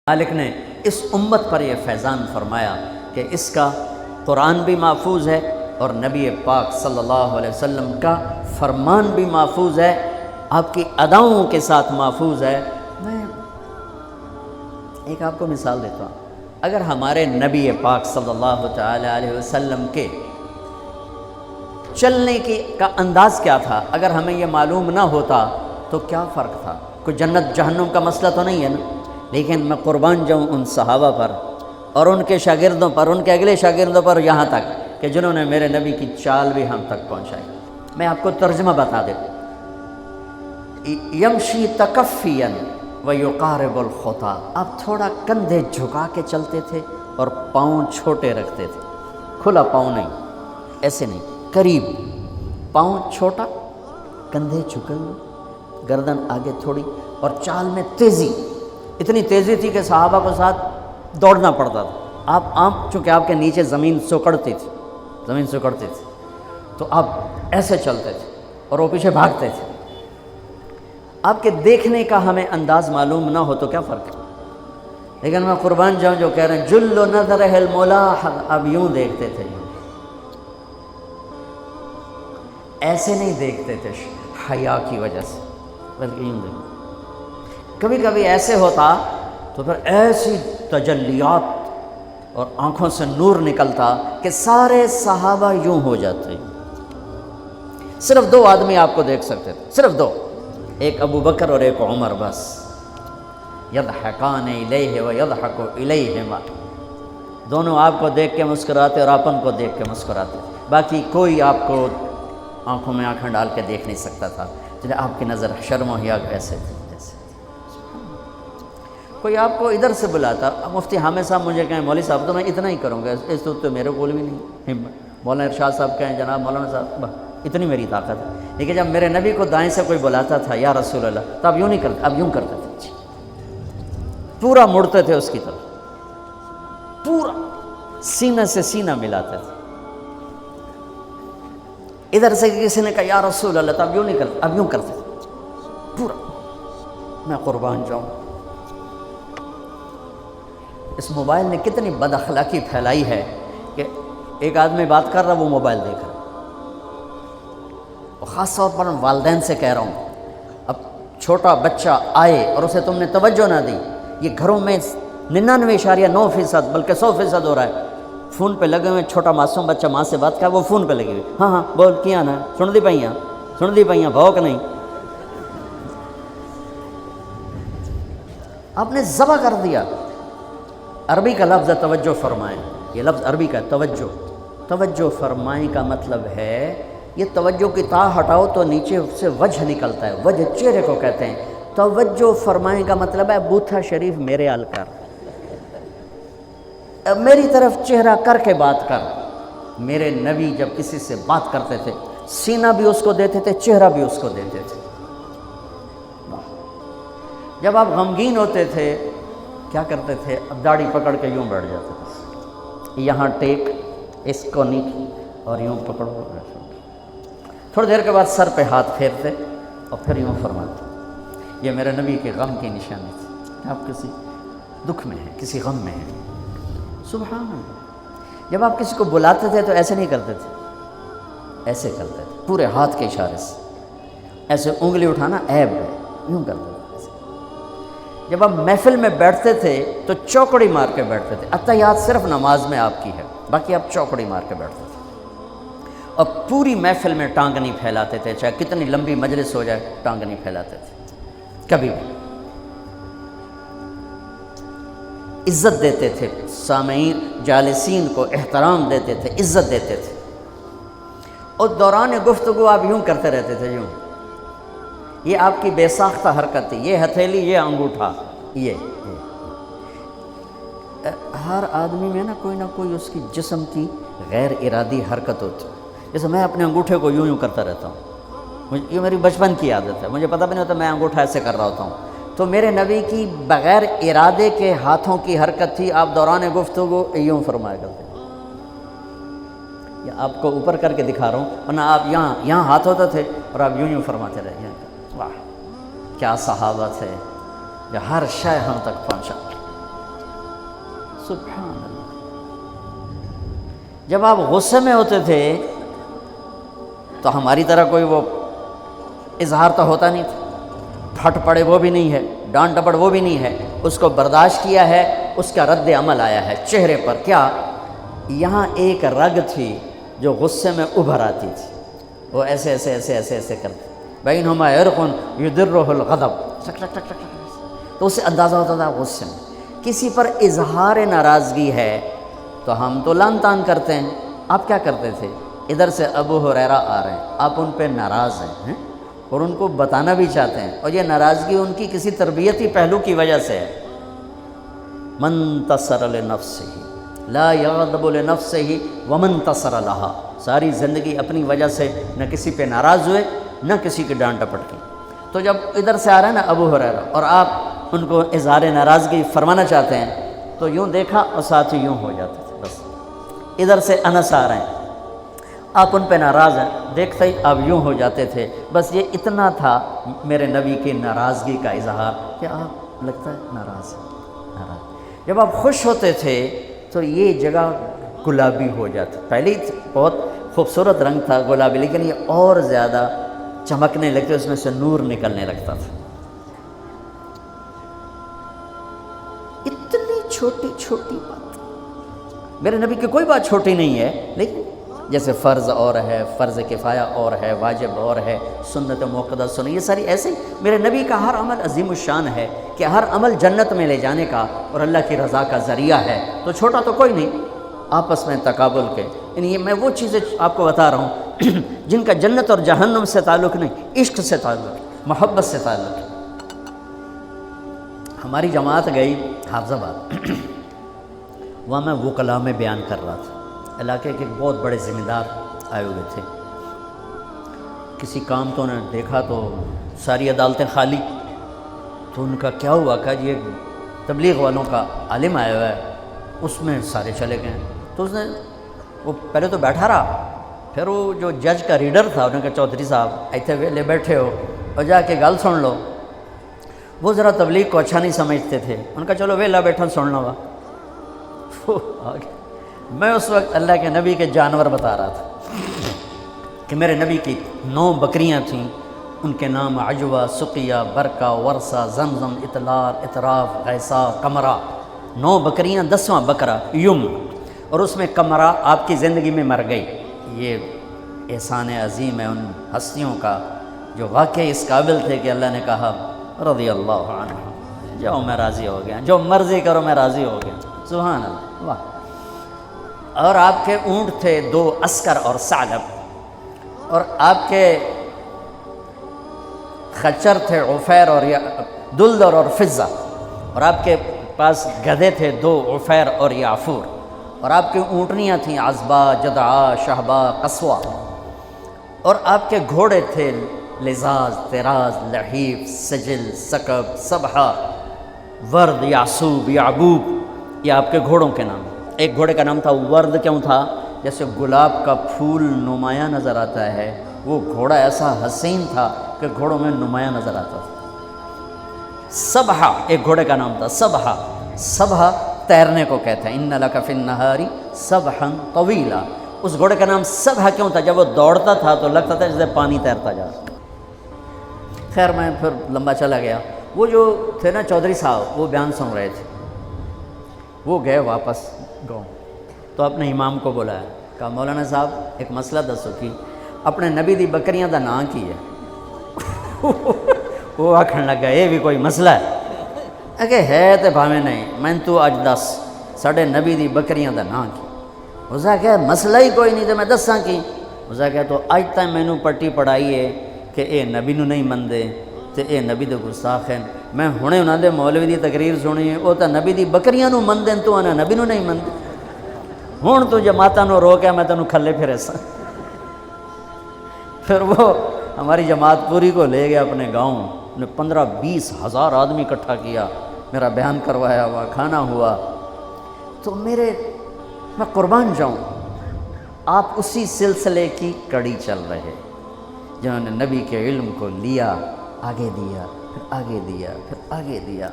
مالک نے اس امت پر یہ فیضان فرمایا کہ اس کا قرآن بھی محفوظ ہے اور نبی پاک صلی اللہ علیہ وسلم کا فرمان بھی محفوظ ہے، آپ کی اداؤں کے ساتھ محفوظ ہے۔ میں ایک آپ کو مثال دیتا ہوں، اگر ہمارے نبی پاک صلی اللہ تعالی علیہ وسلم کے چلنے کا انداز کیا تھا، اگر ہمیں یہ معلوم نہ ہوتا تو کیا فرق تھا؟ کوئی جنت جہنم کا مسئلہ تو نہیں ہے نا، لیکن میں قربان جاؤں ان صحابہ پر اور ان کے شاگردوں پر، ان کے اگلے شاگردوں پر، یہاں تک کہ جنہوں نے میرے نبی کی چال بھی ہم تک پہنچائی۔ میں آپ کو ترجمہ بتا دوں، یمشی تکفیاً ویقارب الخطا، آپ تھوڑا کندھے جھکا کے چلتے تھے اور پاؤں چھوٹے رکھتے تھے، کھلا پاؤں نہیں، ایسے نہیں، قریب، پاؤں چھوٹا، کندھے جھکے ہوئے، گردن آگے تھوڑی، اور چال میں تیزی، اتنی تیزی تھی کہ صحابہ کو ساتھ دوڑنا پڑتا تھا۔ آپ چونکہ آپ کے نیچے زمین سکڑتی تھی، تو آپ ایسے چلتے تھے اور وہ پیچھے بھاگتے تھے۔ آپ کے دیکھنے کا ہمیں انداز معلوم نہ ہو تو کیا فرق ہے، لیکن میں قربان جاؤں جو کہہ رہے ہیں جل نظرہ الملاحظ، اب یوں دیکھتے تھے، یوں ایسے نہیں دیکھتے تھے حیا کی وجہ سے، بلکہ یوں دیکھتے۔ کبھی کبھی ایسے ہوتا تو پھر ایسی تجلیات اور آنکھوں سے نور نکلتا کہ سارے صحابہ یوں ہو جاتے۔ صرف دو آدمی آپ کو دیکھ سکتے تھے، صرف دو، ایک ابو بکر اور ایک عمر، بس۔ یضحکان الیہ ویضحک الیہما، دونوں آپ کو دیکھ کے مسکراتے اور اپن کو دیکھ کے مسکراتے، باقی کوئی آپ کو آنکھوں میں آنکھیں ڈال کے دیکھ نہیں سکتا تھا، جنہیں آپ کی نظر شرم و حیا ایسے تھی۔ کوئی آپ کو ادھر سے بلاتا، مفتی حامد صاحب مجھے کہیں مولوی صاحب تو میں اتنا ہی کروں گا، اس تو میرے کو بھی نہیں ہمت، مولانا ارشاد صاحب کہیں جناب مولانا صاحب، اتنی میری طاقت ہے، لیکن جب میرے نبی کو دائیں سے کوئی بلاتا تھا یا رسول اللہ، تو اب یوں نہیں کرتے، اب یوں کرتے تھے، پورا مڑتے تھے اس کی طرف، پورا سینہ سے سینہ ملاتے تھے۔ ادھر سے کسی نے کہا یا رسول اللہ، تو اب یوں نہیں کرتے، اب یوں کرتے تھے پورا۔ میں قربان جاؤں، اس موبائل نے کتنی بد اخلاقی پھیلائی ہے کہ ایک آدمی بات کر رہا، وہ موبائل دیکھ رہا، اور خاص طور پر والدین سے کہہ رہا ہوں، اب چھوٹا بچہ آئے اور اسے تم نے توجہ نہ دی، یہ گھروں میں 99.9% بلکہ 100% ہو رہا ہے، فون پہ لگے ہوئے، چھوٹا معصوم بچہ ماں سے بات کر، وہ فون پہ لگے ہوئے، ہاں ہاں بول کیا نا، سن دی پئیاں بھوک نہیں، آپ نے ذبح کر دیا۔ عربی کا لفظ ہے توجہ فرمائیں، یہ لفظ عربی کا توجہ فرمائیں کا مطلب ہے، یہ توجہ کی تا ہٹاؤ تو نیچے سے وجہ نکلتا ہے، وجہ چہرے کو کہتے ہیں۔ توجہ فرمائیں کا مطلب ہے بوتھا شریف میرے حال کر، میری طرف چہرہ کر کے بات کر۔ میرے نبی جب کسی سے بات کرتے تھے، سینہ بھی اس کو دیتے تھے، چہرہ بھی اس کو دیتے تھے۔ جب آپ غمگین ہوتے تھے کیا کرتے تھے؟ اب داڑھی پکڑ کے یوں بیٹھ جاتے تھے، یہاں ٹیک، اس کو نیچے، اور یوں پکڑو، تھوڑی دیر کے بعد سر پہ ہاتھ پھیرتے اور پھر یوں فرماتے۔ یہ میرے نبی کے غم کی نشانی تھی کہ آپ کسی دکھ میں ہیں، کسی غم میں ہیں۔ سبحان اللہ۔ جب آپ کسی کو بلاتے تھے تو ایسے نہیں کرتے تھے، ایسے کرتے تھے، پورے ہاتھ کے اشارے سے، ایسے انگلی اٹھانا عیب ہے، یوں کرتے تھے۔ جب آپ محفل میں بیٹھتے تھے تو چوکڑی مار کے بیٹھتے تھے، اتحیات صرف نماز میں آپ کی ہے، باقی آپ چوکڑی مار کے بیٹھتے تھے، اور پوری محفل میں ٹانگ نہیں پھیلاتے تھے، چاہے کتنی لمبی مجلس ہو جائے ٹانگ نہیں پھیلاتے تھے کبھی بھی۔ عزت دیتے تھے، سامعین جالسین کو احترام دیتے تھے، عزت دیتے تھے، اور دوران گفتگو آپ یوں کرتے رہتے تھے، یوں۔ یہ آپ کی بے ساختہ حرکت تھی، یہ ہتھیلی، یہ انگوٹھا، یہ ہر آدمی میں نا کوئی اس کی جسم کی غیر ارادی حرکت ہوتی ہے۔ جیسے میں اپنے انگوٹھے کو یوں کرتا رہتا ہوں، یہ میری بچپن کی عادت ہے، مجھے پتہ بھی نہیں ہوتا میں انگوٹھا ایسے کر رہا ہوتا ہوں، تو میرے نبی کی بغیر ارادے کے ہاتھوں کی حرکت تھی، آپ دوران گفتگو یوں فرمایا کرتے ہیں۔ یا آپ کو اوپر کر کے دکھا رہا ہوں، ورنہ آپ یہاں ہاتھ ہوتے تھے اور آپ یوں فرماتے رہے۔ واہ کیا صحابہ تھے جو ہر شے ہم تک پہنچا۔ سبحان اللہ. جب آپ غصے میں ہوتے تھے تو ہماری طرح کوئی وہ اظہار تو ہوتا نہیں تھا، پھٹ پڑے وہ بھی نہیں ہے، ڈانٹ ڈپٹ وہ بھی نہیں ہے، اس کو برداشت کیا ہے، اس کا رد عمل آیا ہے چہرے پر. کیا یہاں ایک رگ تھی جو غصے میں ابھر آتی تھی، وہ ایسے ایسے ایسے ایسے ایسے کرتے بینہما عرق یدرہ الغضب، ٹک ٹک ٹک ٹک، تو اسے اندازہ ہوتا تھا غصے میں کسی پر اظہار ناراضگی ہے تو ہم تو لان تان کرتے ہیں. آپ کیا کرتے تھے؟ ادھر سے ابو ہریرہ آ رہے ہیں، آپ ان پہ ناراض ہیں اور ان کو بتانا بھی چاہتے ہیں، اور یہ ناراضگی ان کی کسی تربیتی پہلو کی وجہ سے ہے. من انتصر لنفسہ لا یغضب لنفسہ ومن انتصر لہا. ساری زندگی اپنی وجہ سے نہ کسی پہ ناراض ہوئے نہ کسی کی ڈانٹ ڈپٹ کی. تو جب ادھر سے آ رہا ہے نا ابو ہریرہ اور آپ ان کو اظہار ناراضگی فرمانا چاہتے ہیں تو یوں دیکھا اور ساتھ ہی یوں ہو جاتے تھے. بس ادھر سے انس آ رہے ہیں، آپ ان پہ ناراض ہیں، دیکھتے ہی آپ یوں ہو جاتے تھے. بس یہ اتنا تھا میرے نبی کی ناراضگی کا اظہار کہ آپ لگتا ہے ناراض ہیں، ناراض. جب آپ خوش ہوتے تھے تو یہ جگہ گلابی ہو جاتی. پہلے بہت خوبصورت رنگ تھا گلابی، لیکن یہ اور زیادہ چمکنے لگتے، اس میں سے نور نکلنے لگتا تھا. اتنی چھوٹی چھوٹی بات، میرے نبی کی کوئی بات چھوٹی نہیں ہے، لیکن جیسے فرض اور ہے، فرض کفایہ اور ہے، واجب اور ہے، سنت موقدہ سنت، یہ ساری ایسے ہی. میرے نبی کا ہر عمل عظیم الشان ہے کہ ہر عمل جنت میں لے جانے کا اور اللہ کی رضا کا ذریعہ ہے. تو چھوٹا تو کوئی نہیں، آپس میں تقابل کے. یعنی یہ میں وہ چیزیں آپ کو بتا رہا ہوں جن کا جنت اور جہنم سے تعلق نہیں، عشق سے تعلق، محبت سے تعلق. ہماری جماعت گئی حافظ آباد، وہاں میں وکلا میں بیان کر رہا تھا. علاقے کے بہت بڑے ذمہ دار آئے ہوئے تھے. کسی کام تو انہیں دیکھا تو ساری عدالتیں خالی، تو ان کا کیا ہوا کہ یہ تبلیغ والوں کا عالم آیا ہوا ہے، اس میں سارے چلے گئے. تو اس نے وہ پہلے تو بیٹھا رہا، پھر وہ جو جج کا ریڈر تھا انہوں نے کہا چودھری صاحب ایتھے ویلے بیٹھے ہو اور جا کے گل سن لو. وہ ذرا تبلیغ کو اچھا نہیں سمجھتے تھے، ان کا چلو ویلا بیٹھا سن لو. میں اس وقت اللہ کے نبی کے جانور بتا رہا تھا کہ میرے نبی کی 9 بکریاں تھیں، ان کے نام عجوہ، سقیہ، برکہ، ورثہ، زمزم، اطلال، اطراف، غیثہ، قمرہ. 9 بکریاں، 10واں بکرا یم، اور اس میں قمرہ آپ کی زندگی میں مر گئی. یہ احسان عظیم ہے ان ہستیوں کا جو واقعی اس قابل تھے کہ اللہ نے کہا رضی اللہ عنہ، جاؤ میں راضی ہو گیا، جو مرضی کرو میں راضی ہو گیا. سبحان اللہ، واہ. اور آپ کے اونٹ تھے 2 عسکر اور ثعلب، اور آپ کے خچر تھے عفیر اور دلدر اور فضہ، اور آپ کے پاس گدھے تھے 2 عفیر اور یعفور، اور آپ کی اونٹنیاں تھیں عذبہ، جدعا، شہبہ، قصوہ، اور آپ کے گھوڑے تھے لزاز، تراز، لحیف، سجل، سکب، سبحہ، ورد، یعصوب، یعبوب. یہ آپ کے گھوڑوں کے نام. ایک گھوڑے کا نام تھا ورد. کیوں تھا؟ جیسے گلاب کا پھول نمایاں نظر آتا ہے، وہ گھوڑا ایسا حسین تھا کہ گھوڑوں میں نمایاں نظر آتا تھا. سبحہ ایک گھوڑے کا نام تھا. سبحہ، سبحہ تیرنے کو کہتے ہیں. ان لک فی النہار سبحا طویلا. اس گھوڑے کا نام سبحہ کیوں تھا؟ جب وہ دوڑتا تھا تو لگتا تھا جیسے پانی تیرتا جا رہا. خیر میں پھر لمبا چلا گیا. وہ جو تھے نا چودھری صاحب، وہ بیان سن رہے تھے. وہ گئے واپس گاؤں تو اپنے امام کو بلایا، کہا مولانا صاحب ایک مسئلہ دسو کہ اپنے نبی دی بکریاں دا نام کی ہے؟ وہ آکھن لگا یہ بھی کوئی مسئلہ ہے؟ کہ ہے تو بھاویں نہیں، میں تو اج دس ساڈے نبی دی بکریاں دا نام کی. اسا کہ مسئلہ ہی کوئی نہیں تو میں دساں کی. اسا کہ تو اج تک مینوں پٹی پڑھائی ہے کہ اے نبی نو نہیں مندے تے اے نبی دے گستاخ ہیں. میں ہنے انہاں دے مولوی دی تقریر سنی ہے، وہ تو نبی دی بکریاں نو مندے تو انہاں نبی نو نہیں مندے. ہن تو جماعتاں نو روکیا میں تینوں کھلے پھرے سا. پھر وہ ہماری جماعت پوری کو لے گیا اپنے گاؤں، نے 15-20 ہزار آدمی اکٹھا کیا، میرا بیان کروایا ہوا، کھانا ہوا. تو میں قربان جاؤں، آپ اسی سلسلے کی کڑی چل رہے جنہوں نے نبی کے علم کو لیا، آگے دیا، پھر آگے دیا، پھر آگے دیا.